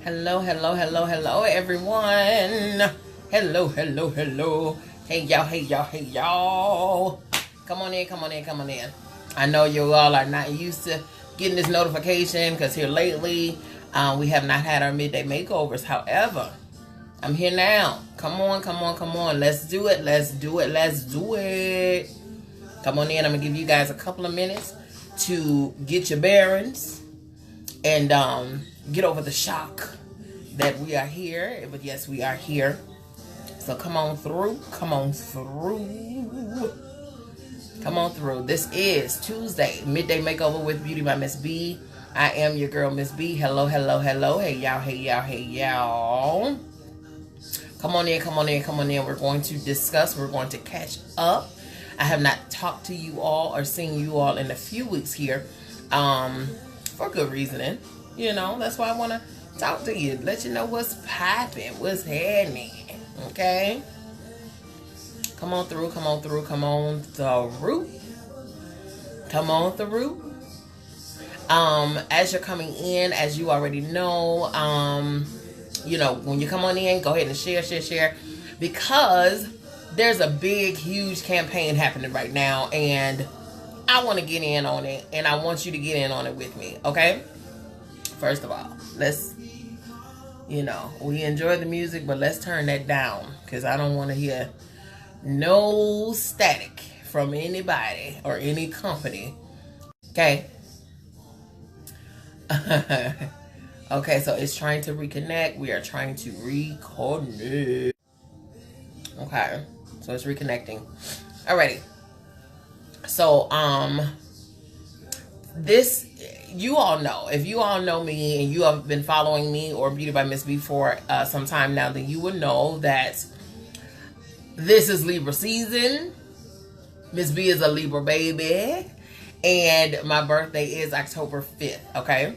Hello, hello, hello, hello, everyone. Hello, hello, hello. Hey, y'all, hey, y'all, hey, y'all. Come on in, come on in, come on in. I know you all are not used to getting this notification because here lately, we have not had our midday makeovers. However, I'm here now. Come on, come on, come on. Let's do it, let's do it, let's do it. Come on in. I'm going to give you guys a couple of minutes to get your bearings and get over the shock that we are here. But yes, we are here. So come on through. Come on through. Come on through. This is Tuesday, Midday Makeover with Beauty by Miss B. I am your girl, Miss B. Hello, hello, hello. Hey, y'all, hey, y'all, hey, y'all. Come on in, come on in, come on in. We're going to discuss. We're going to catch up. I have not talked to you all or seen you all in a few weeks here. For good reasoning. You know, that's why I want to talk to you. Let you know what's popping, what's happening. Okay? Come on through, come on through, come on through. Come on through. As you're coming in, as you already know, you know, when you come on in, go ahead and share. Because there's a big, huge campaign happening right now, and I want to get in on it, and I want you to get in on it with me, okay? First of all, let's, you know, we enjoy the music, but let's turn that down, because I don't want to hear no static from anybody or any company, okay? Okay, so it's trying to reconnect. We are trying to reconnect. Okay, so it's reconnecting. Alrighty. So, this, you all know, if you all know me and you have been following me or Beauty by Miss B for some time now, then you would know that this is Libra season. Miss B is a Libra baby, and my birthday is October 5th, okay?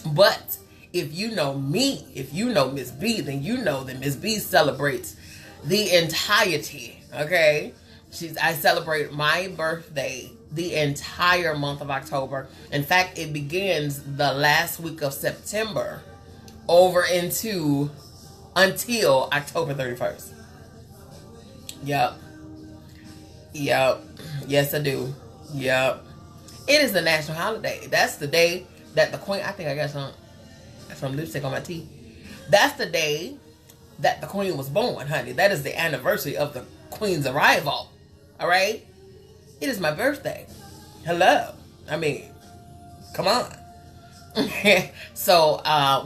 But if you know me, if you know Miss B, then you know that Miss B celebrates the entirety, okay? I celebrate my birthday the entire month of October. In fact, it begins the last week of September over until October 31st. Yep. Yes, I do. Yep. It is the national holiday. That's the day that the Queen, I think I got some lipstick on my teeth. That's the day that the Queen was born, honey. That is the anniversary of the Queen's arrival. All right? It is my birthday. Hello. I mean, come on. So,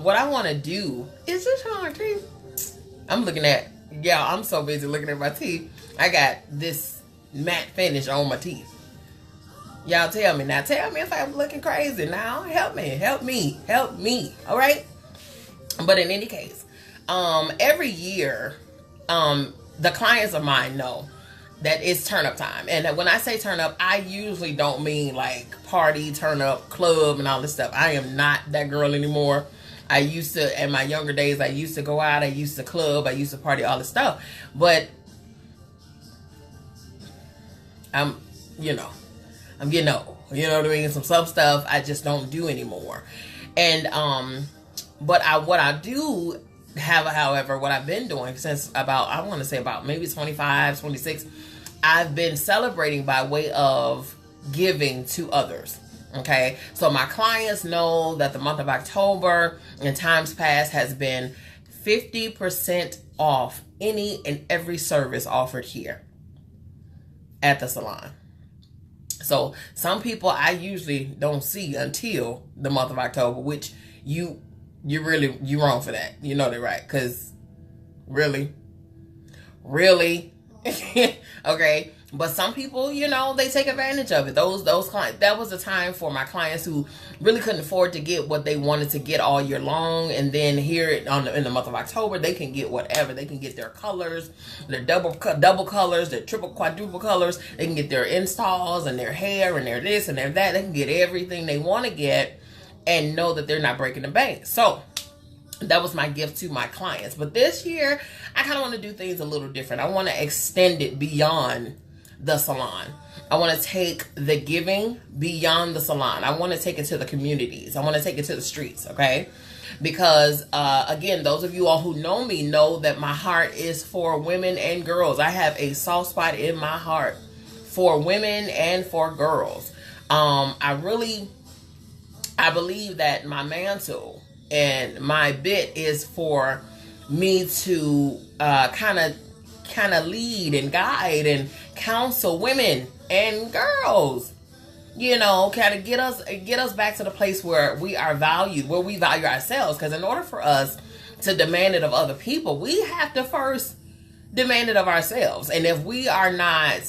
what I want to do is just on my teeth. I'm looking at, I'm so busy looking at my teeth. I got this matte finish on my teeth. Y'all tell me now. Tell me if I'm looking crazy now. Help me. All right? But in any case, every year, the clients of mine know that it's turn up time. And when I say turn up, I usually don't mean like party, turn up, club, and all this stuff. I am not that girl anymore. I used to, in my younger days, I used to go out, I used to club, I used to party, all this stuff. But I'm getting old. You know what I mean? Some stuff I just don't do anymore. And what I do have, however, what I've been doing since about maybe 25, 26, I've been celebrating by way of giving to others. Okay, so my clients know that the month of October in times past has been 50% off any and every service offered here at the salon. So some people I usually don't see until the month of October, which you're wrong for that. You know that, right? Because really? Okay. But some people, you know, they take advantage of it. Those clients, that was a time for my clients who really couldn't afford to get what they wanted to get all year long. And then here in the month of October, they can get whatever. They can get their colors, their double colors, their triple, quadruple colors. They can get their installs and their hair and their this and their that. They can get everything they want to get and know that they're not breaking the bank. So that was my gift to my clients. But this year, I kind of want to do things a little different. I want to extend it beyond the salon. I want to take the giving beyond the salon. I want to take it to the communities. I want to take it to the streets, okay? Because, again, those of you all who know me know that my heart is for women and girls. I have a soft spot in my heart for women and for girls. I believe that my mantle and my bit is for me to kind of lead and guide and counsel women and girls, you know, kind of get us back to the place where we are valued, where we value ourselves. Because in order for us to demand it of other people, we have to first demand it of ourselves. And if we are not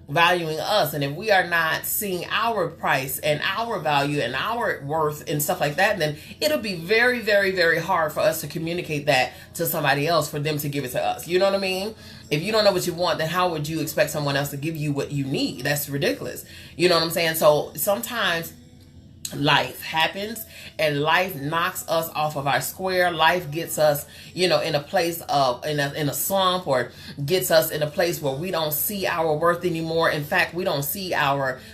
valuing us, and if we are not seeing our price and our value and our worth and stuff like that, then it'll be very, very, very hard for us to communicate that to somebody else, for them to give it to us. You know what I mean? If you don't know what you want, then how would you expect someone else to give you what you need? That's ridiculous. You know what I'm saying? So sometimes life happens and life knocks us off of our square. Life gets us, you know, in a place of, in a slump, or gets us in a place where we don't see our worth anymore. In fact, we don't see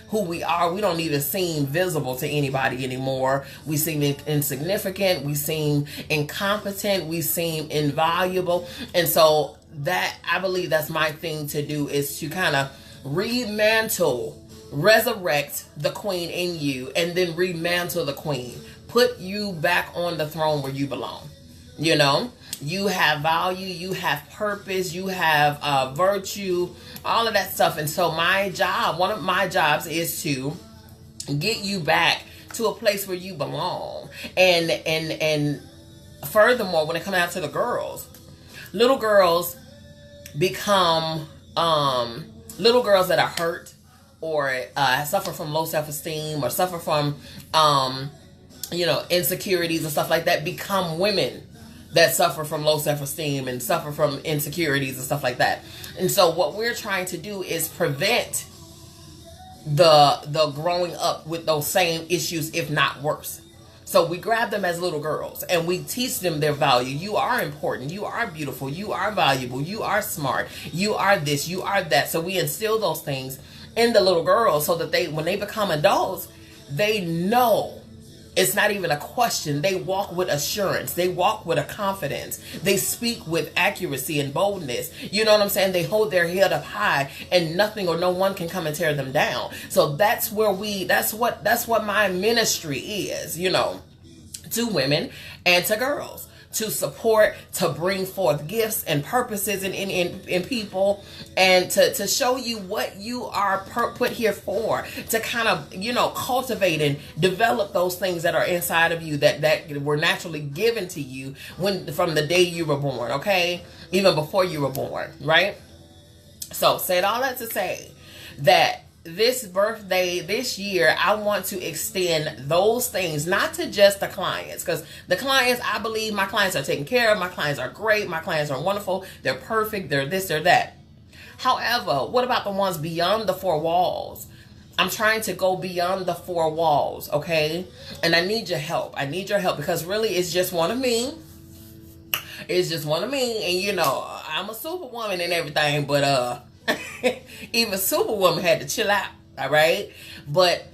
who we are. We don't even seem visible to anybody anymore. We seem insignificant. We seem incompetent. We seem invaluable. And so that, I believe that's my thing to do, is to kind of resurrect the queen in you, and then remantle the queen. Put you back on the throne where you belong. You know, you have value, you have purpose, you have virtue, all of that stuff. And so my job, one of my jobs, is to get you back to a place where you belong. And furthermore, when it comes out to the girls, little girls become little girls that are hurt, or suffer from low self-esteem, or suffer from, you know, insecurities and stuff like that, become women that suffer from low self-esteem and suffer from insecurities and stuff like that. And so what we're trying to do is prevent the growing up with those same issues, if not worse. So we grab them as little girls and we teach them their value. You are important. You are beautiful. You are valuable. You are smart. You are this. You are that. So we instill those things in the little girls, so that when they become adults, they know it's not even a question. They walk with assurance. They walk with a confidence. They speak with accuracy and boldness. You know what I'm saying? They hold their head up high, and nothing or no one can come and tear them down. So that's what my ministry is, you know, to women and to girls. To support, to bring forth gifts and purposes in people, and to show you what you are put here for, to kind of, you know, cultivate and develop those things that are inside of you that were naturally given to you from the day you were born, okay? Even before you were born, right? So said all that to say that this birthday, this year, I want to extend those things, not to just the clients, because the clients, I believe my clients are taken care of. My clients are great. My clients are wonderful. They're perfect. They're this, they're that. However, what about the ones beyond the four walls? I'm trying to go beyond the four walls, okay? And I need your help. I need your help, because really it's just one of me. It's just one of me. And, you know, I'm a superwoman and everything, but, even Superwoman had to chill out, all right? But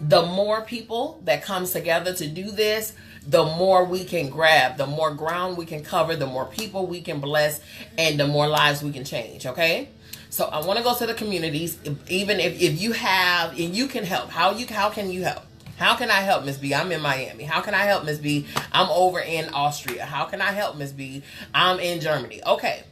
the more people that comes together to do this, the more we can grab, the more ground we can cover, the more people we can bless, and the more lives we can change, okay? So I want to go to the communities, even if you have, and you can help. How can you help? How can I help, Miss B? I'm in Miami. How can I help, Miss B? I'm over in Austria. How can I help, Miss B? I'm in Germany. Okay.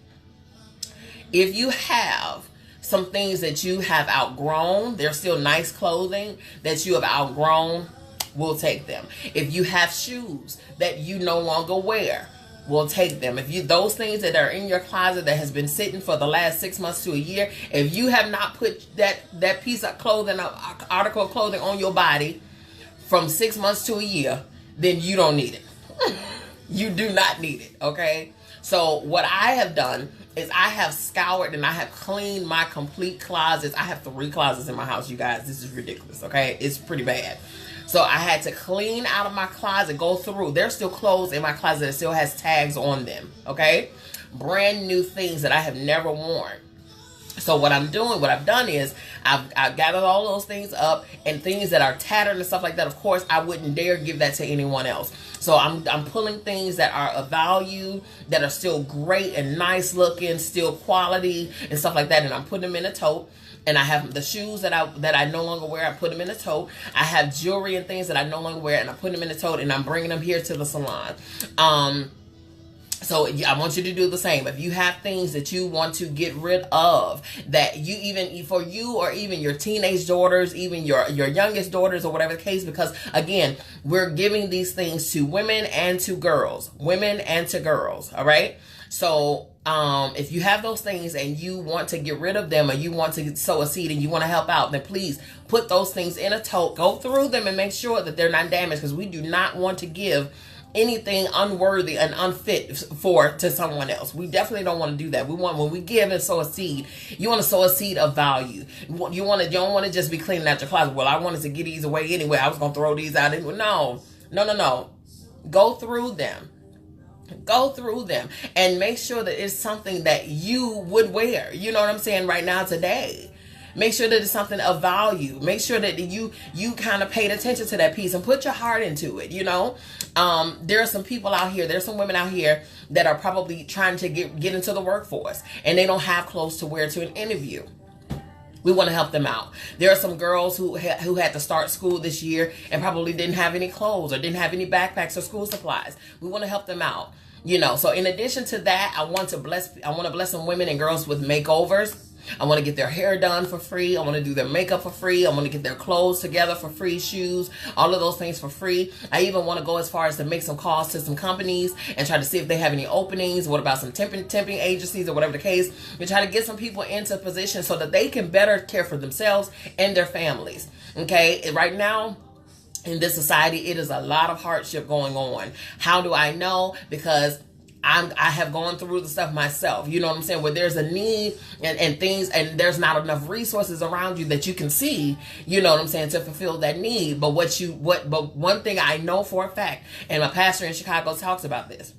If you have some things that you have outgrown, they're still nice clothing that you have outgrown, we'll take them. If you have shoes that you no longer wear, we'll take them. If those things that are in your closet that has been sitting for the last 6 months to a year, if you have not put that piece of clothing, article of clothing on your body from 6 months to a year, then you don't need it. You do not need it, okay? So what I have done is I have scoured and I have cleaned my complete closets. I have 3 closets in my house, you guys. This is ridiculous, okay? It's pretty bad. So I had to clean out of my closet, go through. There's still clothes in my closet that still has tags on them, okay? Brand new things that I have never worn. So what I've done is I've gathered all those things up, and things that are tattered and stuff like that. Of course, I wouldn't dare give that to anyone else. So I'm pulling things that are of value, that are still great and nice looking, still quality and stuff like that, and I'm putting them in a tote. And I have the shoes that I no longer wear. I put them in a tote. I have jewelry and things that I no longer wear, and I put them in a tote, and I'm bringing them here to the salon. So I want you to do the same. If you have things that you want to get rid of, that you, even for you or even your teenage daughters, even your youngest daughters or whatever the case, because again, we're giving these things to women and to girls, all right? So if you have those things and you want to get rid of them, or you want to sow a seed and you want to help out, then please put those things in a tote, go through them and make sure that they're not damaged, because we do not want to give anything unworthy and unfit to someone else. We definitely don't want to do that. We want, when we give and sow a seed, you want to sow a seed of value. You don't want to just be cleaning out your closet. Well, I wanted to get these away anyway. I was going to throw these out. No. Go through them. Go through them and make sure that it's something that you would wear. You know what I'm saying? Right now, today. Make sure that it's something of value. Make sure that you kind of paid attention to that piece and put your heart into it, you know. There are some people out here, there's some women out here that are probably trying to get into the workforce, and they don't have clothes to wear to an interview. We want to help them out. There are some girls who had to start school this year and probably didn't have any clothes or didn't have any backpacks or school supplies. We want to help them out. You know, so in addition to that, I want to bless some women and girls with makeovers. I want to get their hair done for free. I want to do their makeup for free. I want to get their clothes together for free, shoes, all of those things for free. I even want to go as far as to make some calls to some companies and try to see if they have any openings. What about some temping agencies or whatever the case? We try to get some people into positions so that they can better care for themselves and their families. Okay, right now, in this society, it is a lot of hardship going on. How do I know? Because I have gone through the stuff myself. You know what I'm saying? Where there's a need and things, and there's not enough resources around you that you can see, you know what I'm saying, to fulfill that need. But one thing I know for a fact, and my pastor in Chicago talks about this,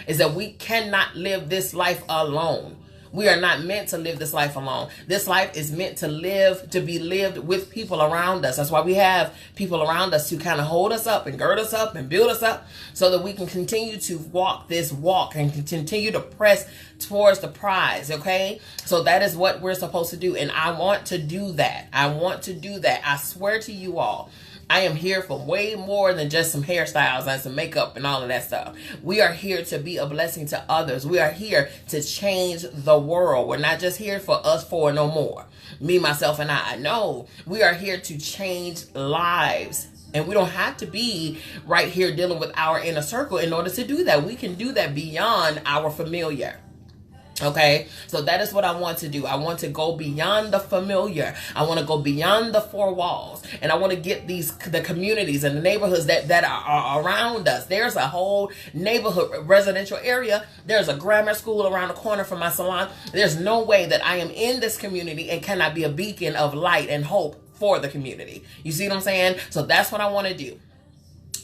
is that we cannot live this life alone. We are not meant to live this life alone. This life is meant to be lived with people around us. That's why we have people around us to kind of hold us up and gird us up and build us up so that we can continue to walk this walk and continue to press towards the prize, okay? So that is what we're supposed to do, and I want to do that. I swear to you all, I am here for way more than just some hairstyles and some makeup and all of that stuff. We are here to be a blessing to others. We are here to change the world. We're not just here for us four no more. Me, myself, and I. No, we are here to change lives. And we don't have to be right here dealing with our inner circle in order to do that. We can do that beyond our familiar. Okay, so that is what I want to do. I want to go beyond the familiar. I want to go beyond the four walls, and I want to get the communities and the neighborhoods that are around us. There's a whole neighborhood residential area. There's a grammar school around the corner from my salon. There's no way that I am in this community and cannot be a beacon of light and hope for the community. You see what I'm saying? So that's what I want to do.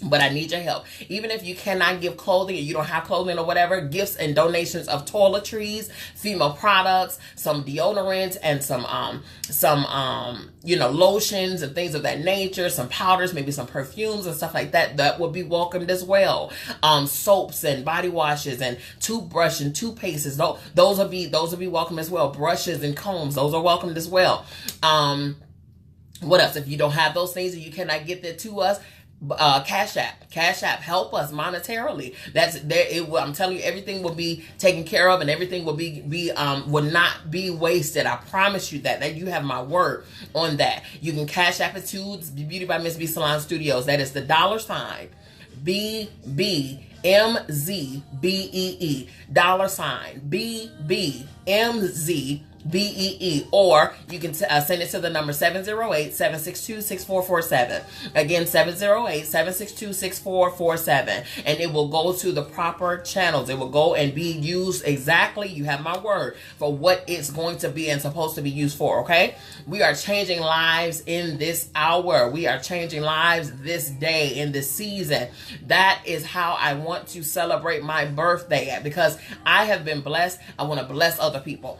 But I need your help. Even if you cannot give clothing or you don't have clothing or whatever, gifts and donations of toiletries, female products, some deodorants, and some lotions and things of that nature, some powders, maybe some perfumes and stuff like that, that would be welcomed as well. Soaps and body washes and toothbrush and toothpastes, those will be welcome as well. Brushes and combs, those are welcomed as well. What else? If you don't have those things and you cannot get that to us, Cash App, help us monetarily. That's there. I'm telling you, everything will be taken care of, and everything will will not be wasted. I promise you that you have my word on that. You can Cash App it to Beauty by Miss B Salon Studios. That is the $ BBMZBEE $BBMZ BEE, or you can send it to the number 708-762-6447. Again, 708-762-6447. And it will go to the proper channels. It will go and be used exactly, you have my word, for what it's going to be and supposed to be used for, okay? We are changing lives in this hour. We are changing lives this day, in this season. That is how I want to celebrate my birthday, because I have been blessed. I want to bless other people.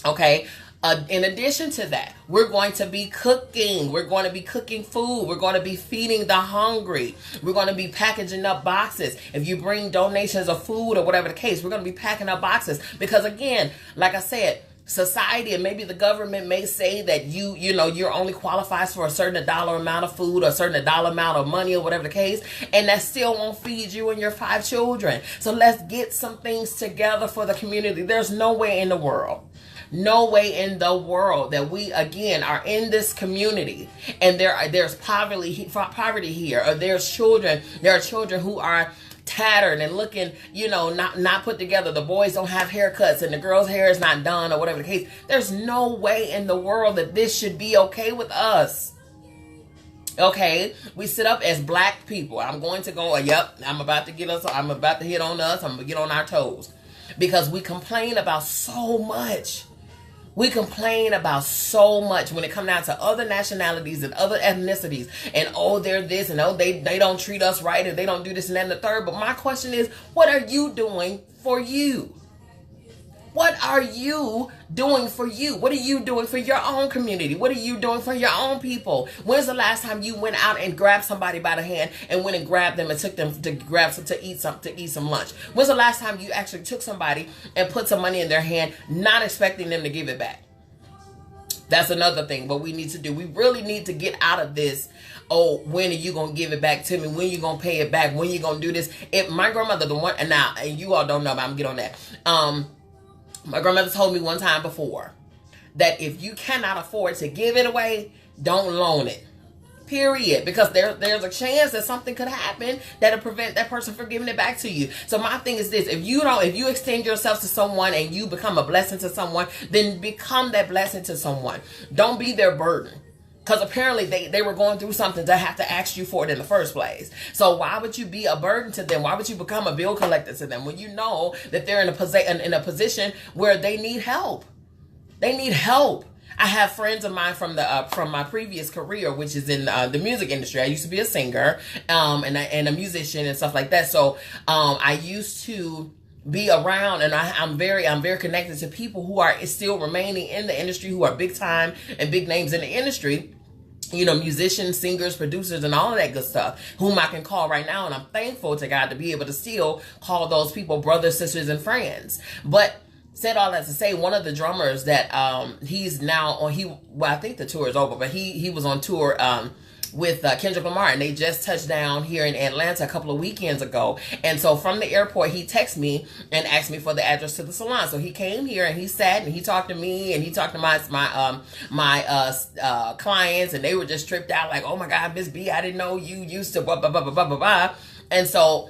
Okay, In addition to that, we're going to be cooking. We're going to be cooking food. We're going to be feeding the hungry. We're going to be packaging up boxes. If you bring donations of food or whatever the case, we're going to be packing up boxes. Because again, like I said, society and maybe the government may say that you're only qualifies for a certain dollar amount of food or a certain dollar amount of money or whatever the case, and that still won't feed you and your 5 children. So let's get some things together for the community. There's no way in the world that we again are in this community and there's poverty here, or there are children who are tattered and looking, not put together. The boys don't have haircuts and the girls' hair is not done or whatever the case. There's no way in the world that this should be okay with us. Okay, we sit up as black people. I'm going to go, I'm about to hit on us. I'm going to get on our toes because we complain about so much. We complain about so much when it comes down to other nationalities and other ethnicities. And they're this and they don't treat us right and they don't do this and that and the third. But my question is, what are you doing for you? What are you doing for you? What are you doing for your own community? What are you doing for your own people? When's the last time you went out and grabbed somebody by the hand and went and grabbed them and took them to eat some lunch? When's the last time you actually took somebody and put some money in their hand, not expecting them to give it back? That's another thing what we need to do. We really need to get out of this. Oh, when are you going to give it back to me? When are you going to pay it back? When are you going to do this? If my grandmother, and you all don't know, but I'm going to get on that. My grandmother told me one time before that if you cannot afford to give it away, don't loan it. Period. Because there's a chance that something could happen that'll prevent that person from giving it back to you. So my thing is this: if you extend yourself to someone and you become a blessing to someone, then become that blessing to someone. Don't be their burden. Because apparently they were going through something to have to ask you for it in the first place. So why would you be a burden to them? Why would you become a bill collector to them when you know that they're in a position where they need help? They need help. I have friends of mine from my previous career, which is in the music industry. I used to be a singer and a musician and stuff like that. So I used to be around, and I'm very connected to people who are still remaining in the industry, who are big time and big names in the industry. Musicians, singers, producers, and all of that good stuff, whom I can call right now. And I'm thankful to God to be able to still call those people brothers, sisters, and friends. But said all that to say, one of the drummers that he's now on, I think the tour is over, but he was on tour with Kendrick Lamar, and they just touched down here in Atlanta a couple of weekends ago. And so from the airport, he texted me and asked me for the address to the salon. So he came here and he sat and he talked to me and he talked to my clients, and they were just tripped out like, oh my God, Miss B, I didn't know you used to blah blah blah blah blah blah. And so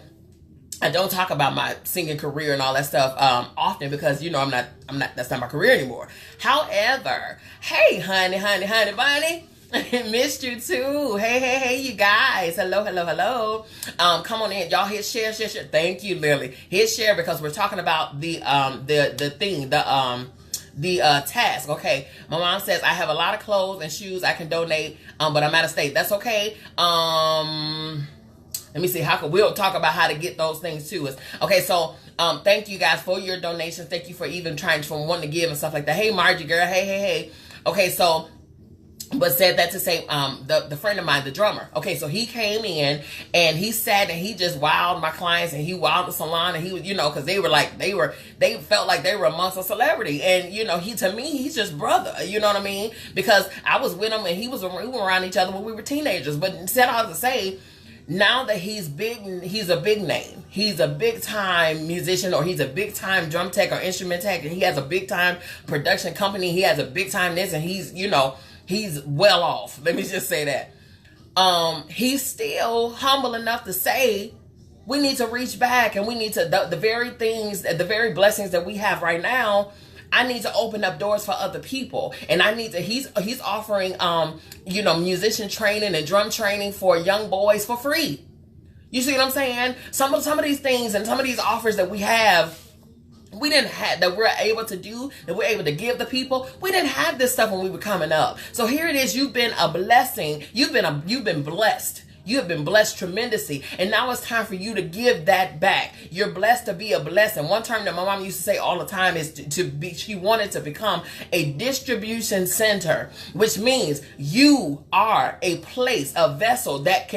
I don't talk about my singing career and all that stuff often because I'm not that's not my career anymore. However, hey honey bunny, missed you too. Hey, you guys. Hello. Come on in. Y'all hit share. Thank you, Lily. Hit share because we're talking about the task. Okay. My mom says I have a lot of clothes and shoes I can donate, but I'm out of state. That's okay. Let me see. We'll talk about how to get those things to us. Okay, so thank you guys for your donations. Thank you for even trying to want to give and stuff like that. Hey, Margie girl. Hey. Okay, so but said that to say the friend of mine, the drummer. Okay, so he came in and he sat and he just wowed my clients and he wowed the salon, and he was, because they felt like they were amongst a celebrity. And to me, he's just brother, you know what I mean? Because I was with him and we were around each other when we were teenagers. But said all to say, now that he's big, he's a big name. He's a big time musician, or he's a big time drum tech or instrument tech, and he has a big time production company. He has a big time this, and he's well off. Let me just say that. He's still humble enough to say we need to reach back, and we need to the very blessings that we have right now. I need to open up doors for other people, and I need to. He's offering musician training and drum training for young boys for free. You see what I'm saying? Some of these things and some of these offers that we have, we didn't have, that we're able to do, that we're able to give the people. We didn't have this stuff when we were coming up. So here it is. You've been a blessing. You've been blessed. You have been blessed tremendously. And now it's time for you to give that back. You're blessed to be a blessing. One term that my mom used to say all the time is she wanted to become a distribution center, which means you are a place, a vessel that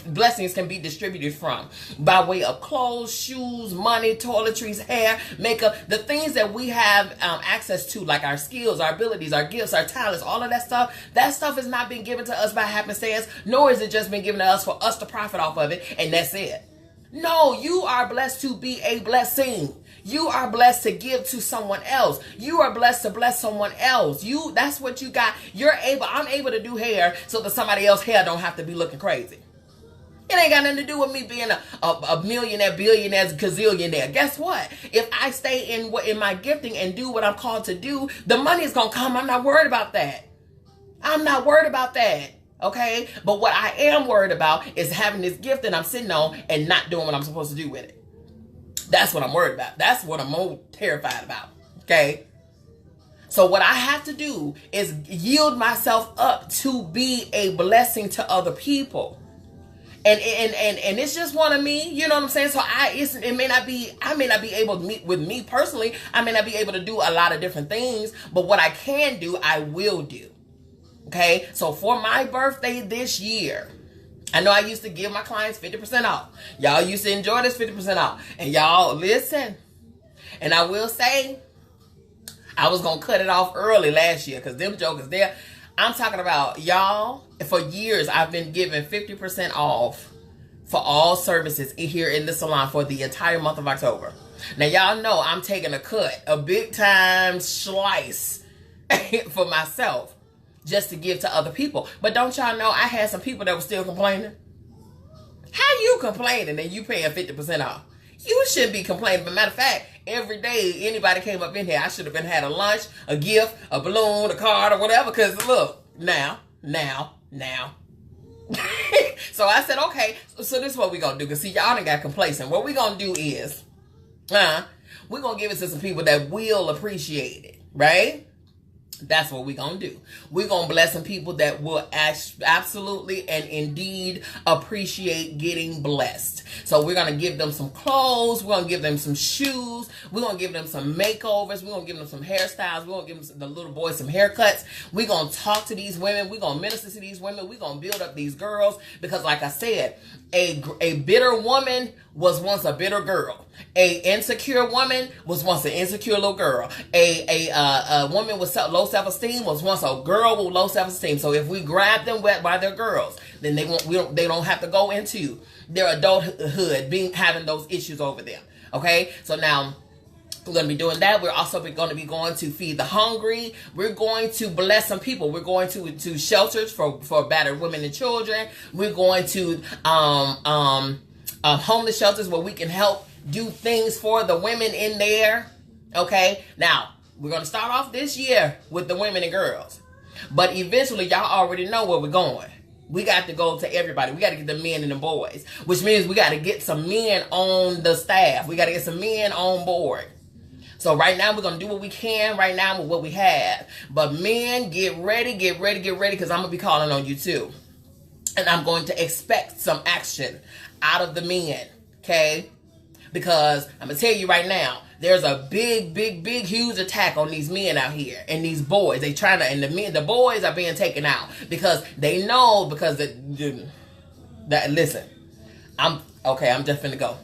blessings can be distributed from by way of clothes, shoes, money, toiletries, hair, makeup, the things that we have access to, like our skills, our abilities, our gifts, our talents, all of that stuff. That stuff has not been given to us by happenstance, nor is it just been given to us for us to profit off of it, and that's it. No, you are blessed to be a blessing. You are blessed to give to someone else. You are blessed to bless someone else. That's what you got. I'm able to do hair so that somebody else's hair don't have to be looking crazy. It ain't got nothing to do with me being a millionaire, billionaire, gazillionaire. Guess what? If I stay in my gifting and do what I'm called to do, the money is going to come. I'm not worried about that. Okay? But what I am worried about is having this gift that I'm sitting on and not doing what I'm supposed to do with it. That's what I'm worried about. That's what I'm more terrified about. Okay? So what I have to do is yield myself up to be a blessing to other people. And it's just one of me, you know what I'm saying? So I may not be able to meet with me personally. I may not be able to do a lot of different things, but what I can do, I will do. Okay? So for my birthday this year, I know I used to give my clients 50% off. Y'all used to enjoy this 50% off. And y'all, listen. And I will say, I was going to cut it off early last year because them jokers there. I'm talking about, y'all, for years, I've been giving 50% off for all services here in the salon for the entire month of October. Now, y'all know I'm taking a cut, a big time slice for myself, just to give to other people. But don't y'all know I had some people that were still complaining? How you complaining and you paying 50% off? You shouldn't be complaining. But matter of fact, every day anybody came up in here, I should have had a lunch, a gift, a balloon, a card, or whatever. Because look, now. So I said, okay, so this is what we're going to do. Because see, y'all done got complacent. What we're going to do is, we're going to give it to some people that will appreciate it, right? That's what we're going to do. We're going to bless some people that will absolutely and indeed appreciate getting blessed. So we're going to give them some clothes. We're going to give them some shoes. We're going to give them some makeovers. We're going to give them some hairstyles. We're going to give them the little boys some haircuts. We're going to talk to these women. We're going to minister to these women. We're going to build up these girls. Because like I said, a bitter woman was once a bitter girl. A insecure woman was once an insecure little girl. A woman with low self-esteem was once a girl with low self-esteem. So if we grab them while they're girls, then they don't have to go into their adulthood having those issues over them. Okay? So now we're going to be doing that. We're also going to be going to feed the hungry. We're going to bless some people. We're going to shelters for battered women and children. We're going to homeless shelters where we can help do things for the women in there. Okay? Now, we're going to start off this year with the women and girls. But eventually, y'all already know where we're going. We got to go to everybody. We got to get the men and the boys. Which means we got to get some men on the staff. We got to get some men on board. So right now, we're going to do what we can right now with what we have. But men, get ready, because I'm going to be calling on you too. And I'm going to expect some action out of the men. Okay? Because I'm going to tell you right now, there's a big, huge attack on these men out here and these boys. They trying to, and the boys are being taken out because they know, listen, I'm just finna go.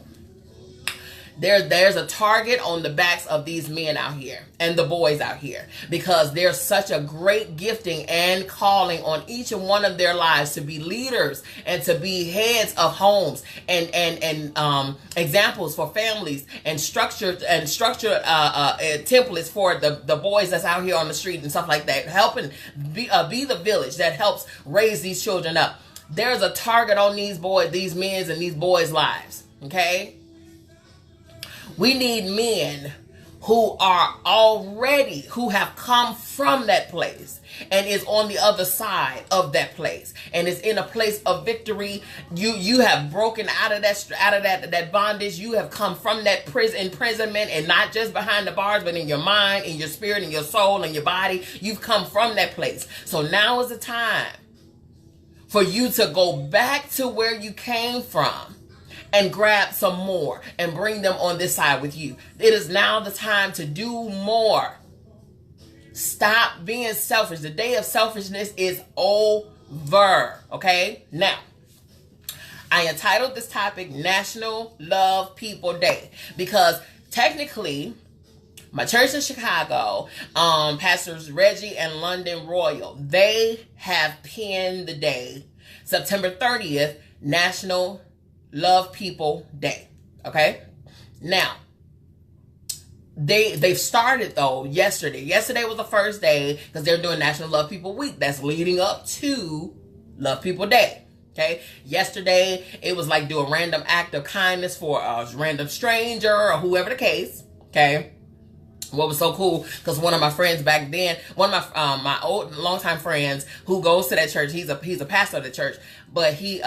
There's a target on the backs of these men out here and the boys out here because there's such a great gifting and calling on each and one of their lives to be leaders and to be heads of homes and examples for families and structured templates for the boys that's out here on the street and stuff like that, helping be the village that helps raise these children up. There's a target on these men's and these boys' lives. Okay. We need men who have come from that place and is on the other side of that place and is in a place of victory. You have broken out of that bondage. You have come from that imprisonment, and not just behind the bars, but in your mind, in your spirit, in your soul, in your body. You've come from that place. So now is the time for you to go back to where you came from and grab some more and bring them on this side with you. It is now the time to do more. Stop being selfish. The day of selfishness is over. Okay? Now, I entitled this topic National Love People Day because technically, my church in Chicago, Pastors Reggie and London Royal, they have penned the day, September 30th, National Love People Day. Okay? Now, they've started though yesterday. Yesterday was the first day because they're doing National Love People Week. That's leading up to Love People Day. Okay, yesterday it was like do a random act of kindness for a random stranger or whoever the case. Okay, what was so cool because one of my friends back then, one of my old longtime friends who goes to that church, he's a pastor of the church, but he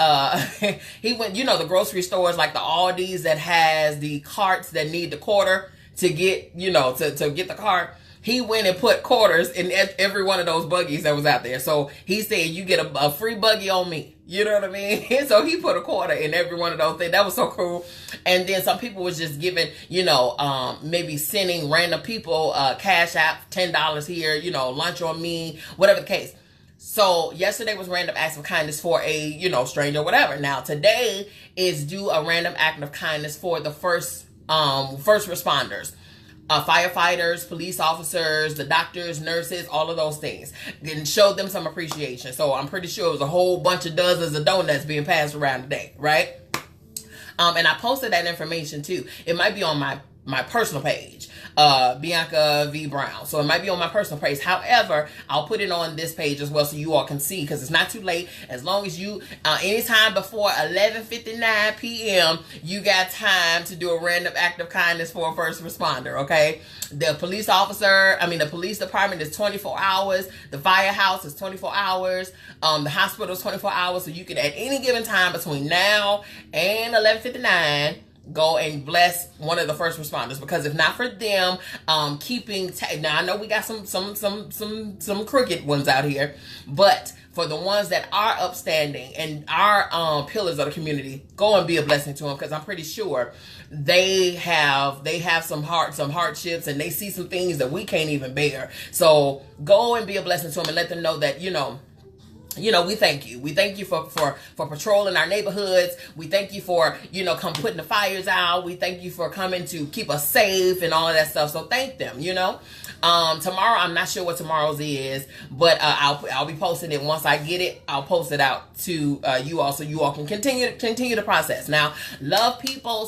he went, you know, the grocery stores like the Aldi's that has the carts that need the quarter to get, you know, to get the cart. He went and put quarters in every one of those buggies that was out there. So he said, you get a free buggy on me. You know what I mean? So he put a quarter in every one of those things. That was so cool. And then some people was just giving, you know, maybe sending random people cash app, $10 here, you know, lunch on me, whatever the case. So yesterday was random acts of kindness for a, you know, stranger or whatever. Now today is do a random act of kindness for the first responders. Firefighters, police officers, the doctors, nurses, all of those things. And show them some appreciation. So I'm pretty sure it was a whole bunch of dozens of donuts being passed around today, right? And I posted that information too. It might be on my personal page, Bianca V. Brown. So it might be on my personal page. However, I'll put it on this page as well so you all can see because it's not too late. As long as you, anytime before 11:59 p.m., you got time to do a random act of kindness for a first responder, okay? The police officer, the police department is 24 hours. The firehouse is 24 hours. The hospital is 24 hours. So you can, at any given time between now and 11:59, go and bless one of the first responders, because if not for them, now I know we got some crooked ones out here, but for the ones that are upstanding and are pillars of the community, go and be a blessing to them, because I'm pretty sure they have some hardships and they see some things that we can't even bear. So go and be a blessing to them and let them know that, you know, we thank you. We thank you for patrolling our neighborhoods. We thank you for, come putting the fires out. We thank you for coming to keep us safe and all of that stuff. So thank them, Tomorrow, I'm not sure what tomorrow's is, but I'll be posting it. Once I get it, I'll post it out to you all so you all can continue the process. Now, Love People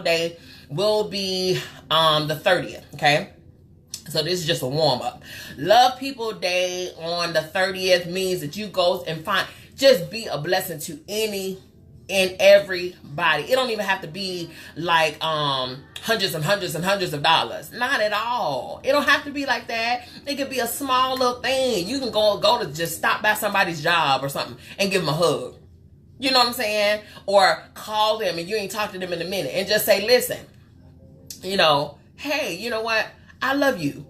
Day will be the 30th, okay? So this is just a warm-up. Love People Day on the 30th means that you go and just be a blessing to any and everybody. It don't even have to be like hundreds and hundreds and hundreds of dollars. Not at all. It don't have to be like that. It could be a small little thing. You can go to just stop by somebody's job or something and give them a hug. You know what I'm saying? Or call them and you ain't talked to them in a minute and just say, listen, hey, you know what? I love you.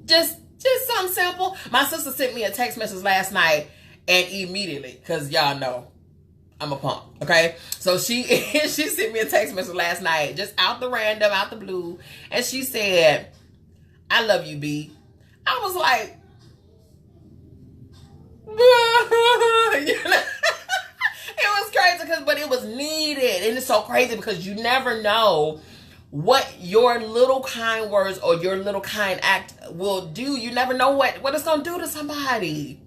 Just something simple. My sister sent me a text message last night, and immediately, because y'all know I'm a punk, okay? So she sent me a text message last night, just out the blue, and she said, I love you, B. I was like, it was crazy, but it was needed. And it's so crazy because you never know what your little kind words or your little kind act will do. You never know what it's going to do to somebody.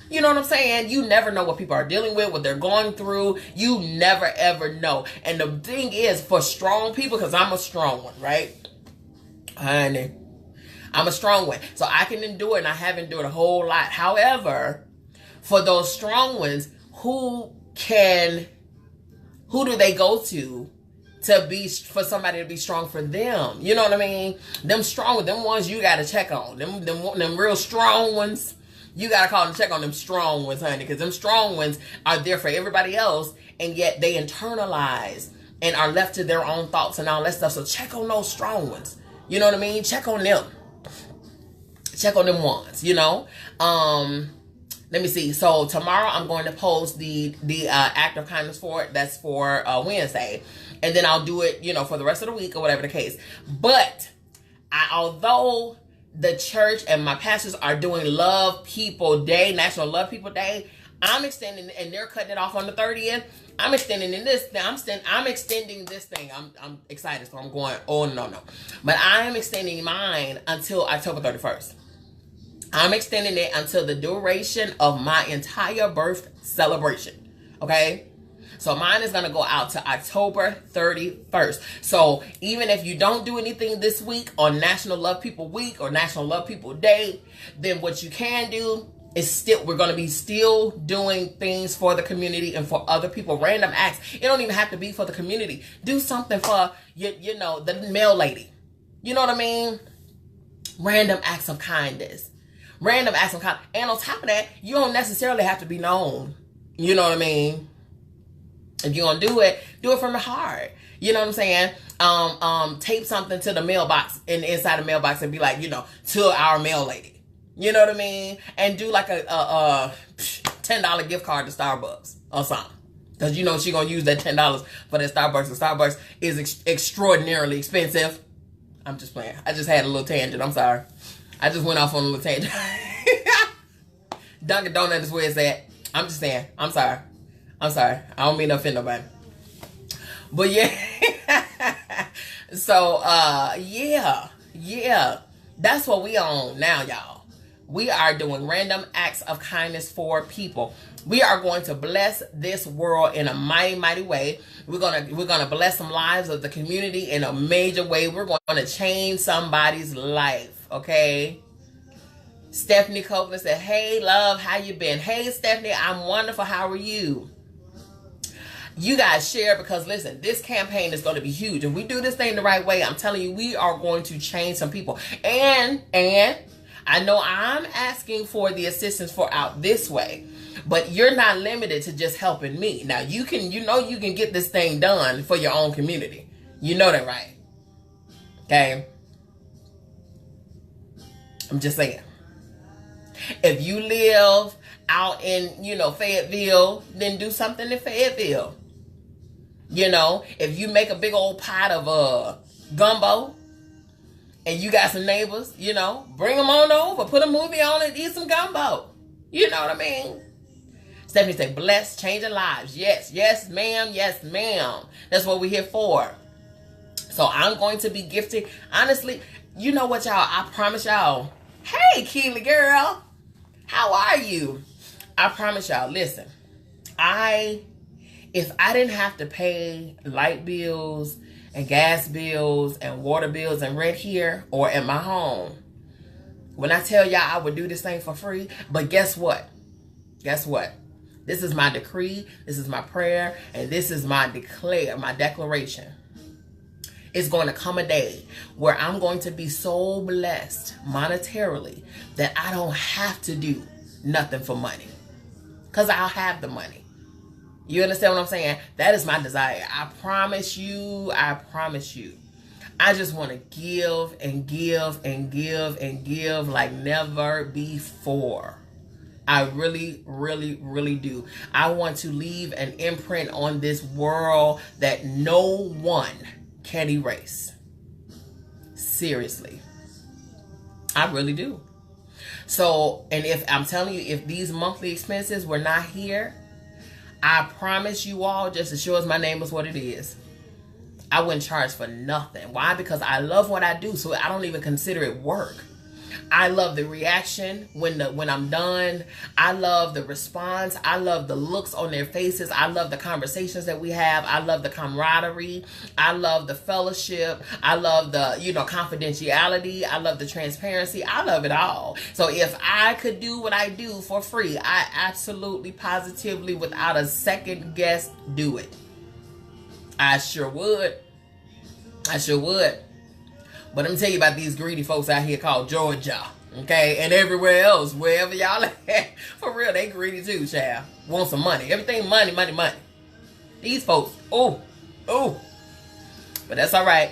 You know what I'm saying? You never know what people are dealing with, what they're going through. You never, ever know. And the thing is, for strong people, because I'm a strong one, right? Honey, I'm a strong one. So I can endure, and I have endured a whole lot. However, for those strong ones, who do they go to for somebody to be strong for them? You know what I mean? Them ones you got to check on. Them real strong ones, you got to call and check on them strong ones, honey, because them strong ones are there for everybody else, and yet they internalize and are left to their own thoughts and all that stuff. So check on those strong ones. You know what I mean? Check on them. Check on them ones, let me see. So tomorrow I'm going to post the act of kindness for it. That's for Wednesday. And then I'll do it, for the rest of the week or whatever the case. But although the church and my pastors are doing Love People Day, National Love People Day, I'm extending, and they're cutting it off on the 30th. I'm extending I'm extending this thing. I'm excited, so I'm going, oh no. But I am extending mine until October 31st. I'm extending it until the duration of my entire birth celebration. Okay? So mine is going to go out to October 31st. So even if you don't do anything this week on National Love People Week or National Love People Day, then what you can do is we're going to be still doing things for the community and for other people. Random acts. It don't even have to be for the community. Do something for, the mail lady. You know what I mean? Random acts of kindness. Random acts of kindness. And on top of that, you don't necessarily have to be known. You know what I mean? If you're going to do it from the heart. You know what I'm saying? Tape something to the mailbox, inside the mailbox, and be like, to our mail lady. You know what I mean? And do like a $10 gift card to Starbucks or something. Because she's going to use that $10 for that Starbucks. And Starbucks is extraordinarily expensive. I'm just playing. I just had a little tangent. I'm sorry. I just went off on a little tangent. Dunkin' Donuts is where it's at. I'm just saying. I'm sorry. I don't mean to offend nobody. But yeah. So, yeah. That's what we on now, y'all. We are doing random acts of kindness for people. We are going to bless this world in a mighty, mighty way. We're gonna bless some lives of the community in a major way. We're going to change somebody's life, okay? Stephanie Copeland said, "Hey, love, how you been?" Hey, Stephanie, I'm wonderful. How are you? You guys share, because listen, this campaign is going to be huge. If we do this thing the right way, I'm telling you, we are going to change some people. And I know I'm asking for the assistance for Out This Way, but you're not limited to just helping me. Now you can get this thing done for your own community. You know that, right? Okay. I'm just saying. If you live out in, Fayetteville, then do something in Fayetteville. If you make a big old pot of gumbo and you got some neighbors, bring them on over, put a movie on and eat some gumbo. You know what I mean? Stephanie said, bless, changing lives. Yes, ma'am. Yes, ma'am. That's what we're here for. So I'm going to be gifting. Honestly, you know what, y'all? I promise y'all. Hey, Keely girl. How are you? I promise y'all, listen. If I didn't have to pay light bills and gas bills and water bills and rent here or at my home, when I tell y'all I would do this thing for free, but guess what? This is my decree, this is my prayer, and this is my declaration. It's going to come a day where I'm going to be so blessed monetarily that I don't have to do nothing for money, because I'll have the money. You understand what I'm saying? That is my desire. I promise you. I just want to give and give and give and give like never before. I really, really, really do. I want to leave an imprint on this world that no one can erase. Seriously. I really do. So, and if I'm telling you, if these monthly expenses were not here, I promise you all, just as sure as my name is what it is, I wouldn't charge for nothing. Why? Because I love what I do, so I don't even consider it work. I love the reaction when I'm done. I love the response. I love the looks on their faces. I love the conversations that we have. I love the camaraderie. I love the fellowship. I love the, confidentiality. I love the transparency. I love it all. So if I could do what I do for free, I absolutely, positively, without a second guess, do it. I sure would. But let me tell you about these greedy folks out here called Georgia, okay? And everywhere else, wherever y'all at. For real, they greedy too, child. Want some money. Everything money. These folks, oh. But that's all right.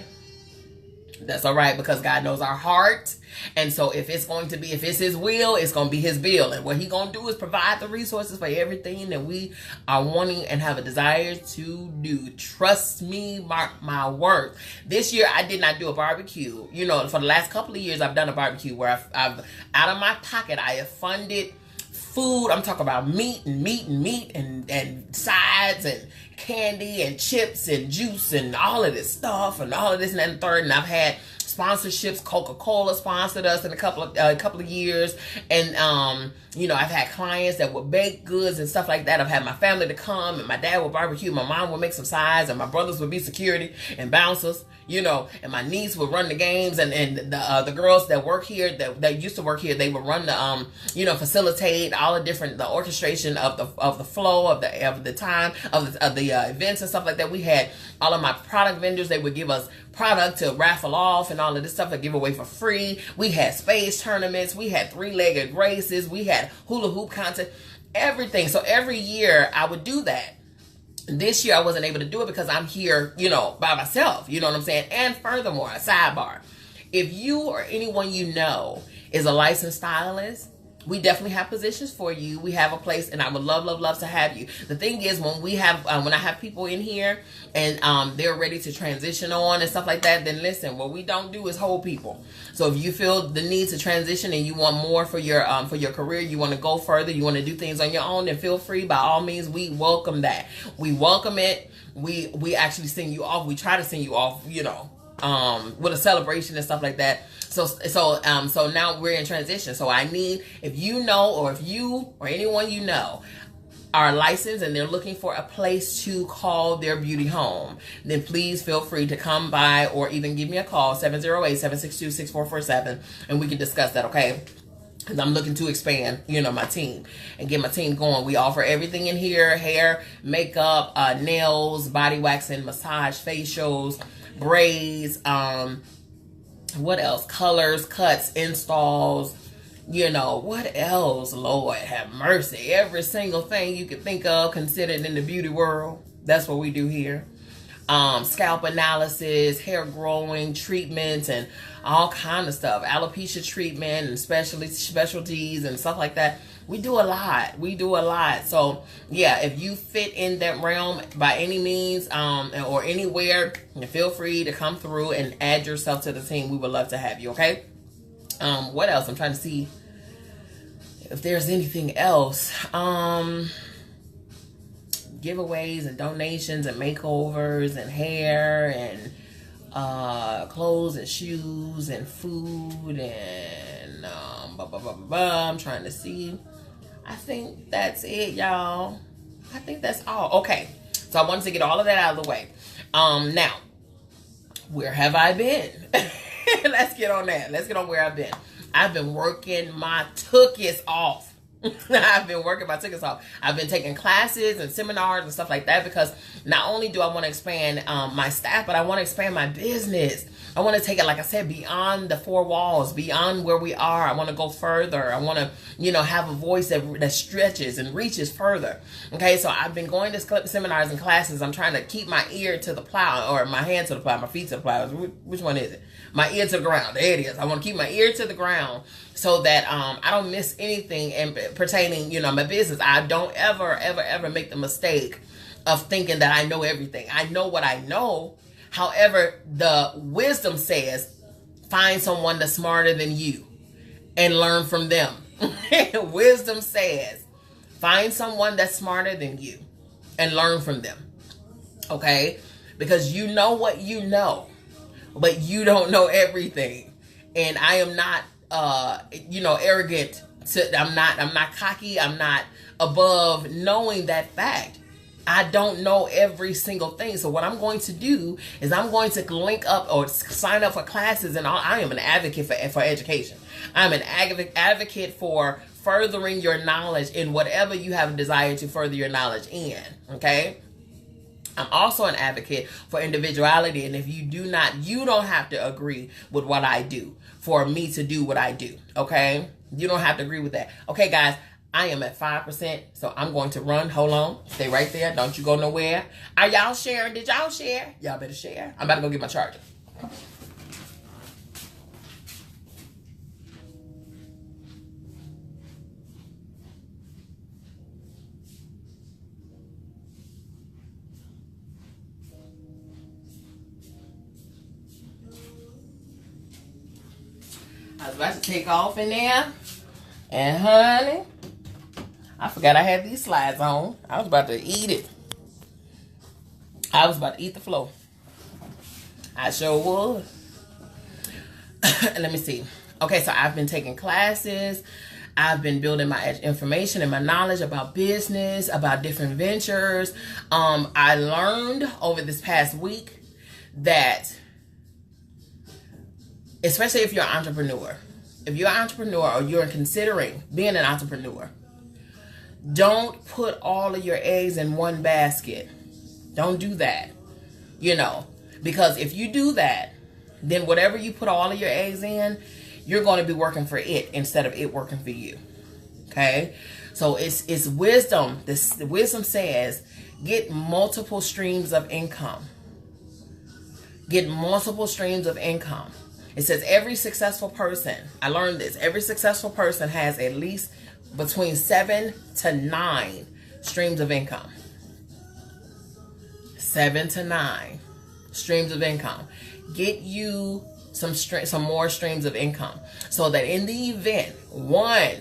That's all right, because God knows our heart. And so if it's his will, it's going to be his bill. And what he going to do is provide the resources for everything that we are wanting and have a desire to do. Trust me, mark my words. This year, I did not do a barbecue. You know, for the last couple of years, I've done a barbecue where I've out of my pocket, I have funded food. I'm talking about meat and sides and candy and chips and juice and all of this stuff and all of this and that and third. And I've had sponsorships. Coca-Cola sponsored us in a couple of years, and you know, I've had clients that would bake goods and stuff like that. I've had my family to come, and my dad would barbecue, my mom would make some sides, and my brothers would be security and bouncers, you know, and my niece would run the games, and the girls that work here that used to work here, they would run the you know, facilitate all the orchestration of the flow of the time of the events and stuff like that. We had all of my product vendors. They would give us product to raffle off and all of this stuff to give away for free. We had space tournaments. We had 3-legged races. We had hula hoop contest, everything. So every year I would do that. This year I wasn't able to do it because I'm here, you know, by myself. You know what I'm saying? And furthermore, a sidebar. If you or anyone you know is a licensed stylist, we definitely have positions for you. We have a place, and I would love to have you. The thing is, when I have people in here and they're ready to transition on and stuff like that, then listen, what we don't do is hold people. So if you feel the need to transition and you want more for your career, you want to go further, you want to do things on your own, then feel free. By all means, we welcome that. We welcome it. We actually send you off. We try to send you off, you know, with a celebration and stuff like that. So now we're in transition. So I need, if you know, or if you or anyone you know are licensed and they're looking for a place to call their beauty home, then please feel free to come by or even give me a call, 708-762-6447, and we can discuss that, okay? Because I'm looking to expand, you know, my team and get my team going. We offer everything in here: hair, makeup, nails, body waxing, massage, facials, braids, what else? Colors, cuts, installs, you know, what else? Lord have mercy. Every single thing you could think of considered in the beauty world. That's what we do here. Scalp analysis, hair growing, treatments, and all kind of stuff. Alopecia treatment and specialties and stuff like that. We do a lot. So yeah, if you fit in that realm by any means, or anywhere, feel free to come through and add yourself to the team. We would love to have you. Okay. What else? I'm trying to see if there's anything else. Giveaways and donations and makeovers and hair and clothes and shoes and food and I'm trying to see. I think that's it, y'all. I think that's all. Okay, so I wanted to get all of that out of the way. Now, where have I been? Let's get on that. Let's get on where I've been. I've been working my tookies off. I've been taking classes and seminars and stuff like that, because not only do I want to expand my staff, but I want to expand my business. I want to take it, like I said, beyond the four walls, beyond where we are. I want to go further. I want to, you know, have a voice that stretches and reaches further. Okay, so I've been going to seminars and classes. I'm trying to keep my ear to the plow, or my hand to the plow, my feet to the plow. Which one is it? My ear to the ground. There it is. I want to keep my ear to the ground so that I don't miss anything pertaining, you know, my business. I don't ever make the mistake of thinking that I know everything. I know what I know. However, the wisdom says, find someone that's smarter than you and learn from them. Wisdom says, find someone that's smarter than you and learn from them. Okay? Because you know what you know, but you don't know everything. And I am not, you know, arrogant. I'm not cocky. I'm not above knowing that fact. I don't know every single thing. So what I'm going to do is I'm going to link up or sign up for classes and all. I am an advocate for education. I'm an advocate for furthering your knowledge in whatever you have a desire to further your knowledge in. Okay. I'm also an advocate for individuality. And if you don't have to agree with what I do for me to do what I do. Okay. You don't have to agree with that. Okay, guys. I am at 5%, so I'm going to run. Hold on. Stay right there. Don't you go nowhere. Are y'all sharing? Did y'all share? Y'all better share. I'm about to go get my charger. I was about to take off in there. And honey, I forgot I had these slides on. I was about to eat it. I was about to eat the floor. I sure was. Let me see. Okay, so I've been taking classes. I've been building my information and my knowledge about business, about different ventures. I learned over this past week that, especially if you're an entrepreneur, if you're an entrepreneur or you're considering being an entrepreneur, don't put all of your eggs in one basket. Don't do that, because if you do that, then whatever you put all of your eggs in, you're going to be working for it instead of it working for you. Okay? So it's wisdom. The wisdom says, get multiple streams of income. Get multiple streams of income. It says every successful person, I learned this, every successful person has at least between 7 to 9 streams of income. 7 to 9 streams of income. Get you some more streams of income, so that in the event one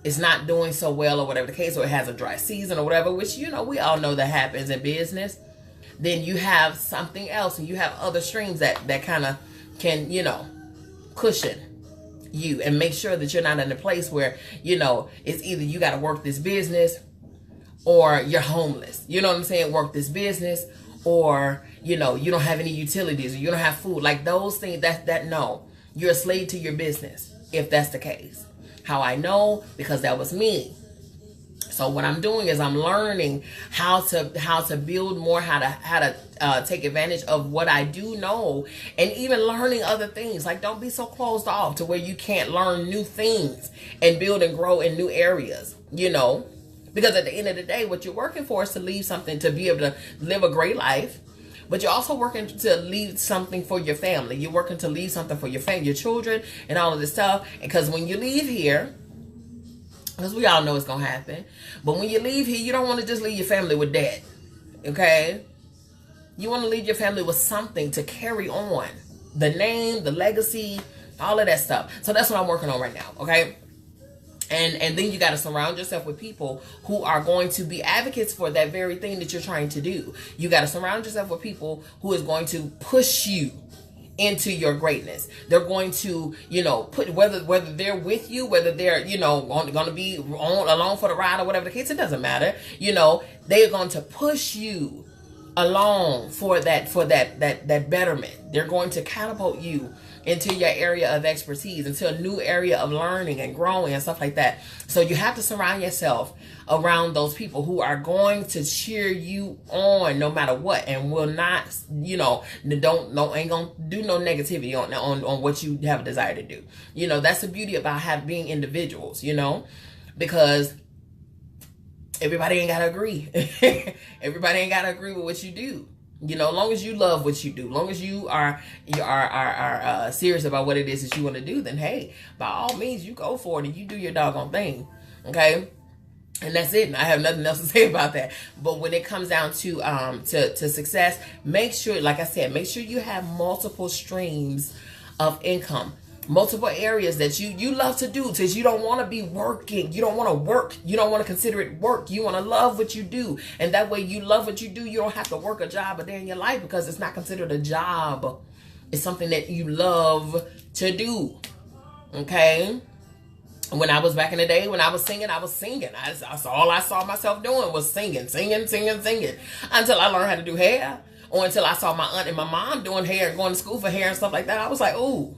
is not doing so well or whatever the case, or it has a dry season or whatever, which we all know that happens in business, then you have something else and you have other streams that kind of can cushion you and make sure that you're not in a place where it's either you got to work this business or you're homeless. You know what I'm saying? Work this business, or you don't have any utilities, or you don't have food. Like those things, that no, you're a slave to your business if that's the case. How I know? Because that was me. So what I'm doing is I'm learning how to build more, how to take advantage of what I do know, and even learning other things. Like, don't be so closed off to where you can't learn new things and build and grow in new areas, because at the end of the day, what you're working for is to leave something, to be able to live a great life. But you're also working to leave something for your family. You're working to leave something for your family, your children, and all of this stuff. Because when you leave here, because we all know it's going to happen, but when you leave here, you don't want to just leave your family with debt. Okay? You want to leave your family with something to carry on. The name, the legacy, all of that stuff. So that's what I'm working on right now. Okay? And then you got to surround yourself with people who are going to be advocates for that very thing that you're trying to do. You got to surround yourself with people who is going to push you into your greatness. They're going to, put, whether they're with you, whether they're, going to be along for the ride or whatever the case, it doesn't matter. They're going to push you along for that betterment. They're going to catapult you into your area of expertise, into a new area of learning and growing and stuff like that. So you have to surround yourself around those people who are going to cheer you on no matter what, and will not, ain't gonna do no negativity on what you have a desire to do. That's the beauty about being individuals, because everybody ain't gotta agree. Everybody ain't gotta agree with what you do. As long as you love what you do, as long as you are serious about what it is that you want to do, then hey, by all means, you go for it and you do your doggone thing. Okay? And that's it. And I have nothing else to say about that. But when it comes down to success, make sure, like I said, make sure you have multiple streams of income. Multiple areas that you love to do, because you don't want to be working. You don't want to work. You don't want to consider it work. You want to love what you do. And that way you love what you do. You don't have to work a job a day in your life, because it's not considered a job. It's something that you love to do. Okay? When I was back in the day, when I was singing. All I saw myself doing was singing. Until I learned how to do hair. Or until I saw my aunt and my mom doing hair and going to school for hair and stuff like that. I was like, ooh,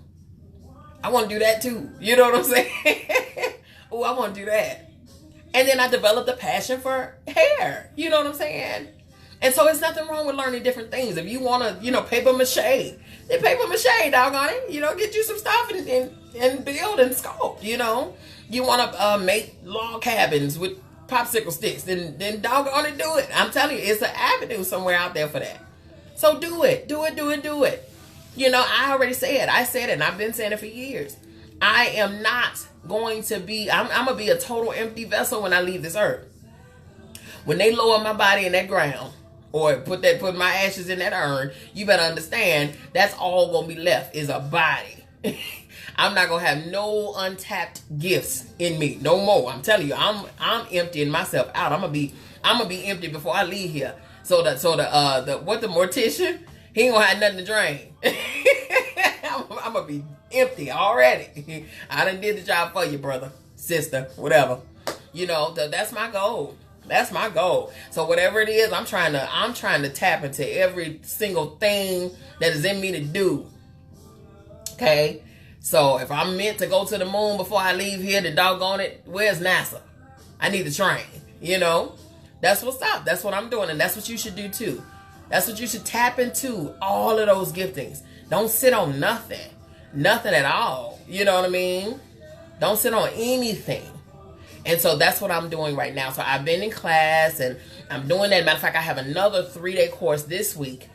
I want to do that too. You know what I'm saying? Oh, I want to do that. And then I developed a passion for hair. You know what I'm saying? And so it's nothing wrong with learning different things. If you want to, paper mache, then paper mache, doggone it. Get you some stuff and build and sculpt, You want to make log cabins with popsicle sticks, then doggone it, do it. I'm telling you, it's an avenue somewhere out there for that. So do it. Do it. I already said, I said it, and I've been saying it for years. I am not going to be, I'm going to be a total empty vessel when I leave this earth. When they lower my body in that ground, or put my ashes in that urn, you better understand that's all going to be left is a body. I'm not gonna have no untapped gifts in me no more. I'm telling you, I'm emptying myself out. I'm gonna be empty before I leave here. So the mortician, he ain't gonna have nothing to drain. I'm gonna be empty already. I done did the job for you, brother, sister, whatever. You know, that's my goal. That's my goal. So whatever it is, I'm trying to tap into every single thing that is in me to do. Okay? So if I'm meant to go to the moon before I leave here, then doggone it, where's NASA? I need to train. You know? That's what's up. That's what I'm doing, and that's what you should do too. That's what you should tap into, all of those giftings. Don't sit on nothing. Nothing at all. You know what I mean? Don't sit on anything. And so that's what I'm doing right now. So I've been in class and I'm doing that. Matter of fact, I have another 3-day course this week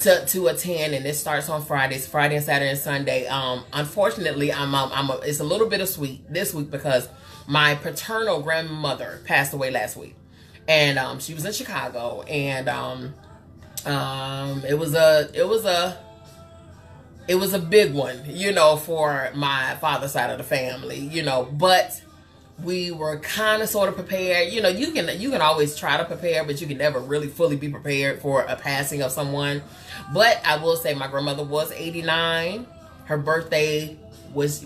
to attend, and it starts on Fridays, Friday and Saturday and Sunday. Unfortunately, it's a little bittersweet this week because my paternal grandmother passed away last week, and she was in Chicago, and it was a big one, you know, for my father's side of the family, you know, but we were kind of sort of prepared. You know, you can always try to prepare, but you can never really fully be prepared for a passing of someone. But I will say my grandmother was 89. Her birthday was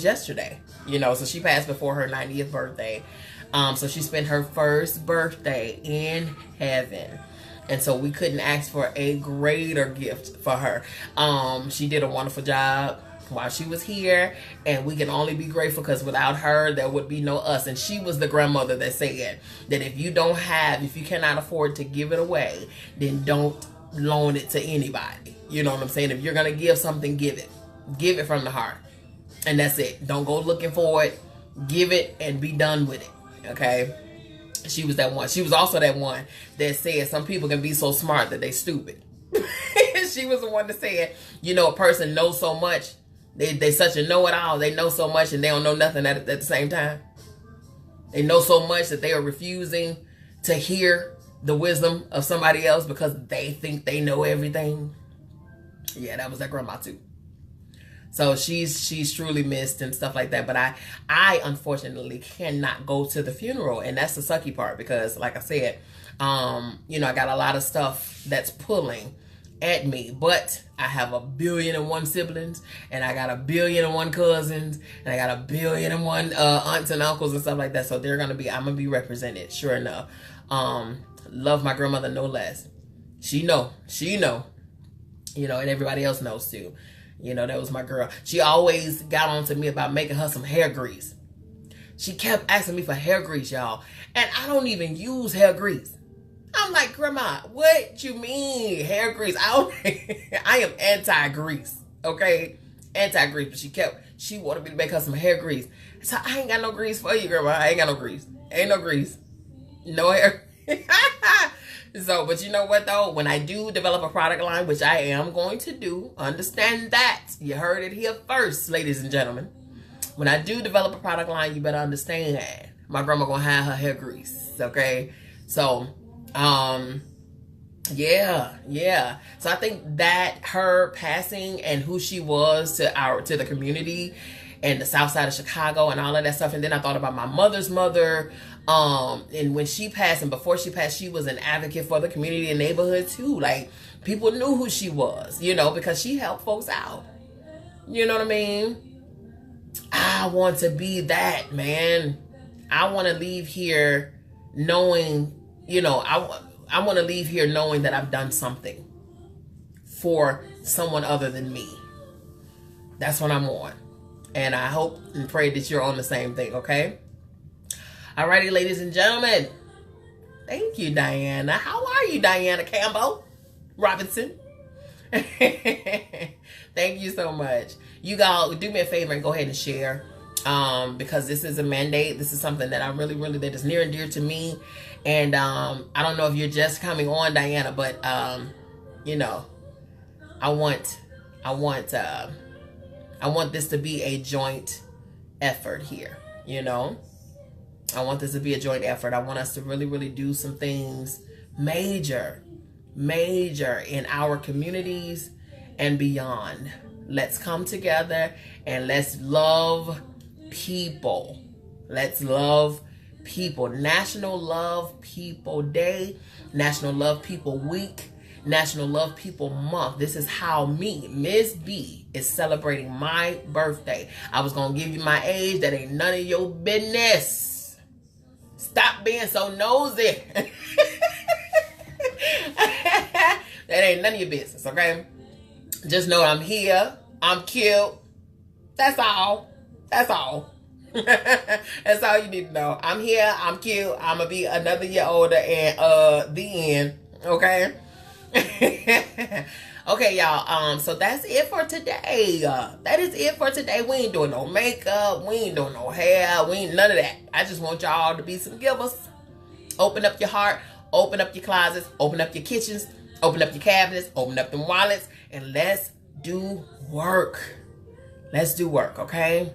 yesterday, you know, so she passed before her 90th birthday. So she spent her first birthday in heaven. And so we couldn't ask for a greater gift for her. She did a wonderful job while she was here, and we can only be grateful because without her there would be no us. And she was the grandmother that said that if you cannot afford to give it away, then don't loan it to anybody. You know what I'm saying? If you're gonna give something, give it from the heart, and that's it. Don't go looking for it. Give it and be done with it. Okay? She was that one. She was also that one that said some people can be so smart that they stupid. She was the one that said, you know, a person knows so much. They such a know-it-all. They know so much and they don't know nothing at the same time. They know so much that they are refusing to hear the wisdom of somebody else because they think they know everything. Yeah, that was that grandma too. So she's truly missed and stuff like that. But I unfortunately cannot go to the funeral, and that's the sucky part because, like I said, you know, I got a lot of stuff that's pulling at me, but I have 1,000,000,001 siblings, and I got 1,000,000,001 cousins, and I got 1,000,000,001 aunts and uncles and stuff like that. So I'm gonna be represented, sure enough. Love my grandmother no less. She know, you know, and everybody else knows too. You know, that was my girl. She always got on to me about making her some hair grease. She kept asking me for hair grease, y'all, and I don't even use hair grease. I'm like, Grandma, what you mean hair grease? I am anti-grease, okay? Anti-grease. But she wanted me to make her some hair grease. So I ain't got no grease for you, Grandma. I ain't got no grease. Ain't no grease. No hair. So, but you know what though? When I do develop a product line, which I am going to do, understand that. You heard it here first, ladies and gentlemen. When I do develop a product line, you better understand that. My grandma gonna have her hair grease, okay? So, yeah. So I think that her passing and who she was to the community and the South Side of Chicago and all of that stuff. And then I thought about my mother's mother. And when she passed and before she passed, she was an advocate for the community and neighborhood too. Like, people knew who she was, you know, because she helped folks out. You know what I mean? I want to be that, man. I want to leave here knowing, you know, I want to leave here knowing that I've done something for someone other than me. That's what I'm on. And I hope and pray that you're on the same thing, okay? Alrighty, ladies and gentlemen. Thank you, Diana. How are you, Diana Campbell Robinson? Thank you so much. You guys, do me a favor and go ahead and share. Because this is a mandate. This is something that I really, that is near and dear to me. And I don't know if you're just coming on, Diana, but you know, I want this to be a joint effort here, you know? I want this to be a joint effort. I want us to really do some things major in our communities and beyond. Let's come together and let's love people. Let's love people. National Love People Day, National Love People Week, National Love People Month. This is how me, Ms. B, is celebrating my birthday. I was going to give you my age. That ain't none of your business. Stop being so nosy. That ain't none of your business, okay? Just know I'm here. I'm cute. That's all. That's all. That's all you need to know. I'm here. I'm cute. I'm going to be another year older, and the end. Okay? Okay, y'all. So that's it for today. That is it for today. We ain't doing no makeup. We ain't doing no hair. We ain't none of that. I just want y'all to be some givers. Open up your heart. Open up your closets. Open up your kitchens. Open up your cabinets. Open up them wallets. And let's do work. Let's do work, okay?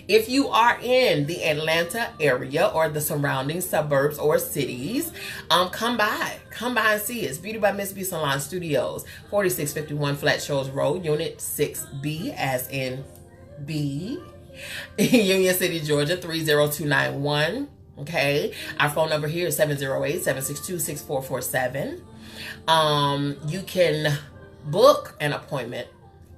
If you are in the Atlanta area or the surrounding suburbs or cities, come by and see us. Beauty by Miss B Salon Studios, 4651 Flat Shoals Road, Unit 6B, as in B, Union City, Georgia, 30291. Okay, our phone number here is 708-762-6447. You can book an appointment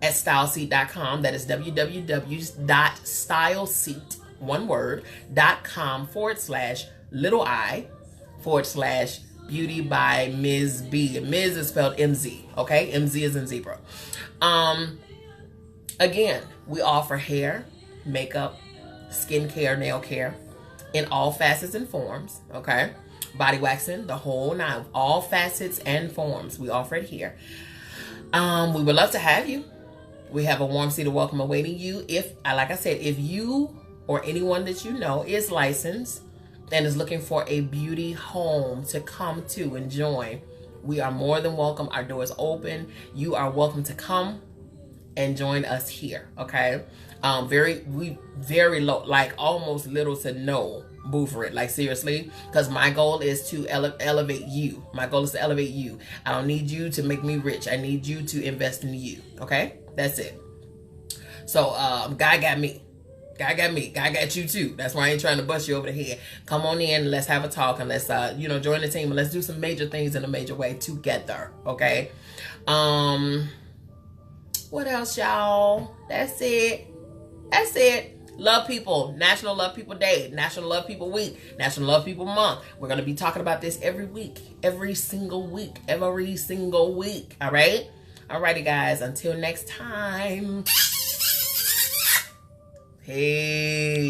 at styleseat.com. That is www.styleseat.com/little-i/beauty by Ms. B. Ms. is spelled MZ. Okay, MZ is in zebra. Again, we offer hair, makeup, skincare, nail care in all facets and forms. Okay, body waxing, the whole nine, all facets and forms. We offer it here. We would love to have you. We have a warm seat of welcome awaiting you. If, like I said, if you or anyone that you know is licensed and is looking for a beauty home to come to and join, we are more than welcome. Our door is open. You are welcome to come and join us here. Okay, very low, like almost little to no boo for it, like seriously, because my goal is to elevate you. My goal is to elevate you. I don't need you to make me rich. I need you to invest in you. Okay, that's it. So God got me. God got me. God got you too. That's why I ain't trying to bust you over the head. Come on in. Let's have a talk, and let's join the team, and let's do some major things in a major way together. Okay. What else, y'all? That's it. That's it. Love people. National Love People Day. National Love People Week. National Love People Month. We're going to be talking about this every week. Every single week. Every single week. All right? Alrighty, guys. Until next time. Hey.